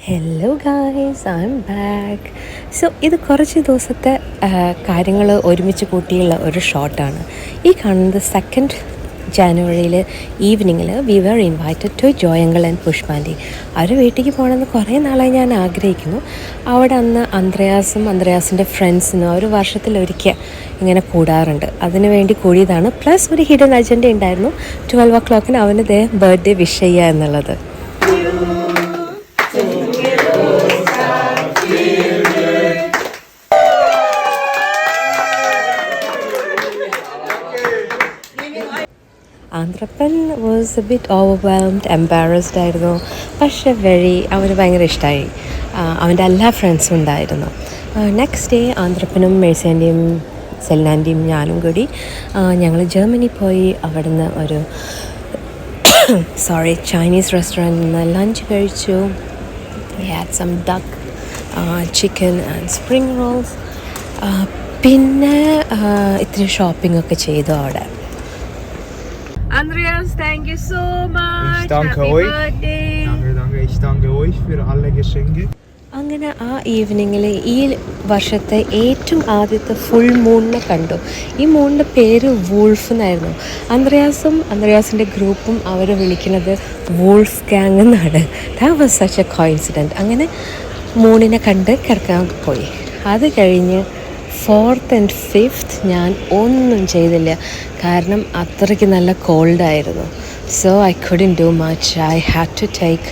Hello guys, I M back. So ഇത് കുറച്ച് ദിവസത്തെ കാര്യങ്ങൾ ഒരുമിച്ച് കൂട്ടിയുള്ള ഒരു ഷോട്ടാണ്. ഈ കാണുന്നത് 2nd ജാനുവരിയിൽ ഈവനിങ്ങിൽ we were invited to Joy uncle and Pushpa aunty. അവർ വീട്ടിലേക്ക് പോകണമെന്ന് കുറേ നാളായി ഞാൻ ആഗ്രഹിക്കുന്നു. അവിടെ അന്ന് അന്ത്രയാസിൻ്റെ ഫ്രണ്ട്സിനും ഒരു വർഷത്തിലൊരിക്കൽ ഇങ്ങനെ കൂടാറുണ്ട്. അതിനു വേണ്ടി കൂടിയതാണ്. പ്ലസ് ഒരു ഹിഡൻ അജണ്ട ഉണ്ടായിരുന്നു. 12 o'clock അവന് ബർത്ത്ഡേ വിഷ് ചെയ്യുക എന്നുള്ളത്. Anthrappan was a bit overwhelmed, embarrassed ആയിരുന്നു. പക്ഷേ അവന് ഭയങ്കര ഇഷ്ടമായി. അവൻ്റെ എല്ലാ ഫ്രണ്ട്സും ഉണ്ടായിരുന്നു. നെക്സ്റ്റ് ഡേ ആന്ത്രപ്പനും മേഴ്സിയാൻ്റെയും സെലിനാൻ്റെയും ഞാനും കൂടി ഞങ്ങൾ ജർമ്മനി പോയി. അവിടുന്ന് ഒരു ചൈനീസ് റെസ്റ്റോറൻറ്റിൽ നിന്ന് ലഞ്ച് കഴിച്ചു. We had some duck, chicken and spring rolls. പിന്നെ ഇത്തിരി ഷോപ്പിംഗ് ഒക്കെ ചെയ്തു അവിടെ. Andreas, thank you so much. Ich danke Happy euch. Birthday. Danke. Ich danke euch für alle Geschenke. അങ്ങനെ ആ ഈവനിങ്ങിൽ ഈ വർഷത്തെ ഏറ്റവും ആദ്യത്തെ ഫുൾ മൂണിനെ കണ്ടു. ഈ മൂണിൻ്റെ പേര് വൂൾഫ് എന്നായിരുന്നു. അന്ത്രയാസിൻ്റെ ഗ്രൂപ്പും അവർ വിളിക്കുന്നത് വൂൾഫ് ഗാങ് എന്നാണ്. That was such a coincidence. അങ്ങനെ മൂണിനെ കണ്ട് കിടക്കാൻ പോയി. അത് കഴിഞ്ഞ് 4th and 5th ഞാൻ ഒന്നും ചെയ്തില്ല. കാരണം അത്രയ്ക്ക് നല്ല കോൾഡായിരുന്നു. So I couldn't do much. I had to take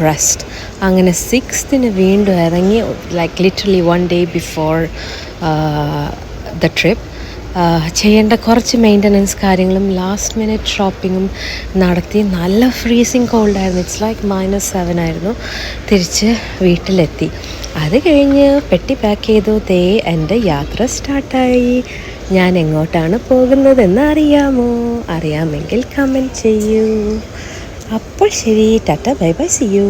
rest. അങ്ങനെ 6th വീണ്ടും ഇറങ്ങി, like literally 1 day before the trip. ചെയ്യേണ്ട കുറച്ച് മെയിൻ്റനൻസ് കാര്യങ്ങളും ലാസ്റ്റ് മിനിറ്റ് ഷോപ്പിങ്ങും നടത്തി. നല്ല ഫ്രീസിങ് കോൾഡായിരുന്നു. ഇറ്റ്സ് ലൈക്ക് -7 ആയിരുന്നു. തിരിച്ച് വീട്ടിലെത്തി. അത് കഴിഞ്ഞ് പെട്ടി പാക്ക് ചെയ്തു. എൻ്റെ യാത്ര സ്റ്റാർട്ടായി. ഞാൻ എങ്ങോട്ടാണ് പോകുന്നതെന്ന് അറിയാമെങ്കിൽ കമൻറ്റ് ചെയ്യൂ. അപ്പോൾ ശരി, tata, bye bye, see U.